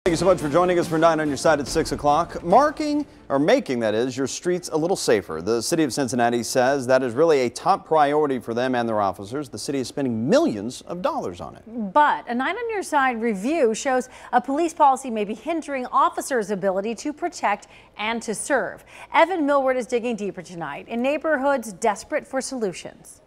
Thank you so much for joining us for 9 on Your Side at 6 o'clock. Making that is, your streets a little safer. The city of Cincinnati says that is really a top priority for them and their officers. The city is spending millions of dollars on it. But a 9 on Your Side review shows a police policy may be hindering officers' ability to protect and to serve. Evan Millward is digging deeper tonight in neighborhoods desperate for solutions.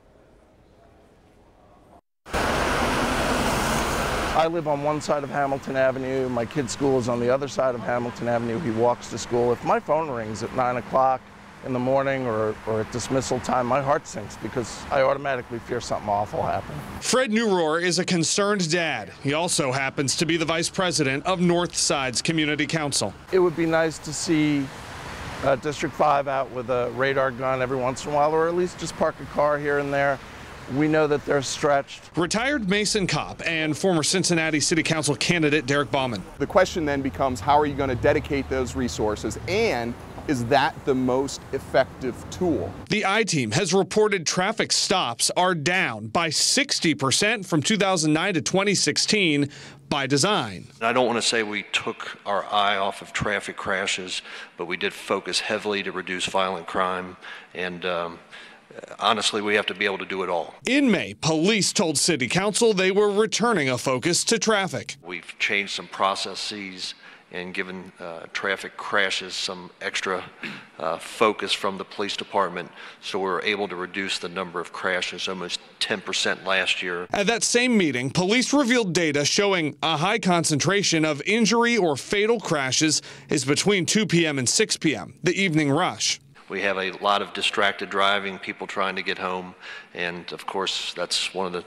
I live on one side of Hamilton Avenue. My kid's school is on the other side of Hamilton Avenue. He walks to school. If my phone rings at 9 o'clock in the morning or at dismissal time, my heart sinks because I automatically fear something awful happened. Fred Newrohr is a concerned dad. He also happens to be the vice president of Northside's Community Council. It would be nice to see District 5 out with a radar gun every once in a while, or at least just park a car here and there. We know that they're stretched. Retired Mason cop and former Cincinnati City Council candidate Derek Bauman. The question then becomes, how are you going to dedicate those resources, and is that the most effective tool? The I-Team has reported traffic stops are down by 60% from 2009 to 2016 by design. I don't want to say we took our eye off of traffic crashes, but we did focus heavily to reduce violent crime, and honestly, we have to be able to do it all. In May, police told City Council they were returning a focus to traffic. We've changed some processes and given traffic crashes some extra focus from the police department, so we were able to reduce the number of crashes almost 10% last year. At that same meeting, police revealed data showing a high concentration of injury or fatal crashes is between 2 p.m. and 6 p.m., the evening rush. We have a lot of distracted driving, people trying to get home, and of course that's one of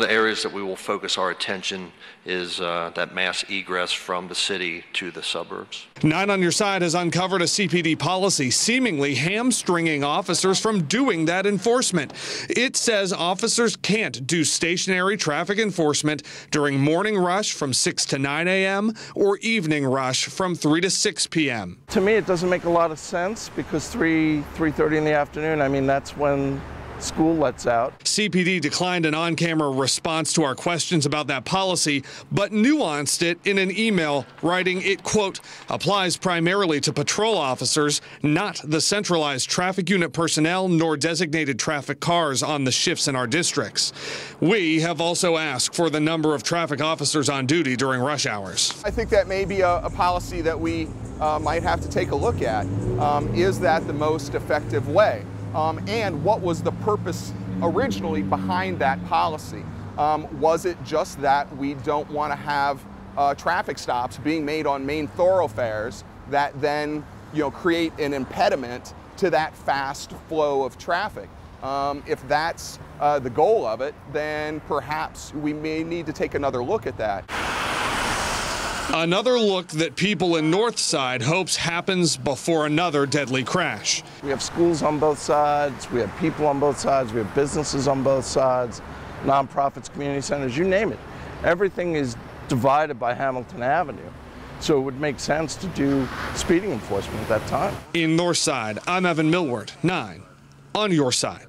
the areas that we will focus our attention is that mass egress from the city to the suburbs. 9 on Your Side has uncovered a CPD policy seemingly hamstringing officers from doing that enforcement. It says officers can't do stationary traffic enforcement during morning rush from 6 to 9 a.m. or evening rush from 3 to 6 p.m. To me, it doesn't make a lot of sense because 3:30 in the afternoon, I mean, that's when school lets out. CPD declined an on-camera response to our questions about that policy, but nuanced it in an email, writing it, quote, applies primarily to patrol officers, not the centralized traffic unit personnel nor designated traffic cars on the shifts in our districts. We have also asked for the number of traffic officers on duty during rush hours. I think that may be a policy that we might have to take a look at. Is that the most effective way? And what was the purpose originally behind that policy? Was it just that we don't want to have traffic stops being made on main thoroughfares that then, create an impediment to that fast flow of traffic? If that's the goal of it, then perhaps we may need to take another look at that. Another look that people in Northside hopes happens before another deadly crash. We have schools on both sides, we have people on both sides, we have businesses on both sides, nonprofits, community centers, you name it. Everything is divided by Hamilton Avenue. So it would make sense to do speeding enforcement at that time. In Northside, I'm Evan Millward, 9 on Your Side.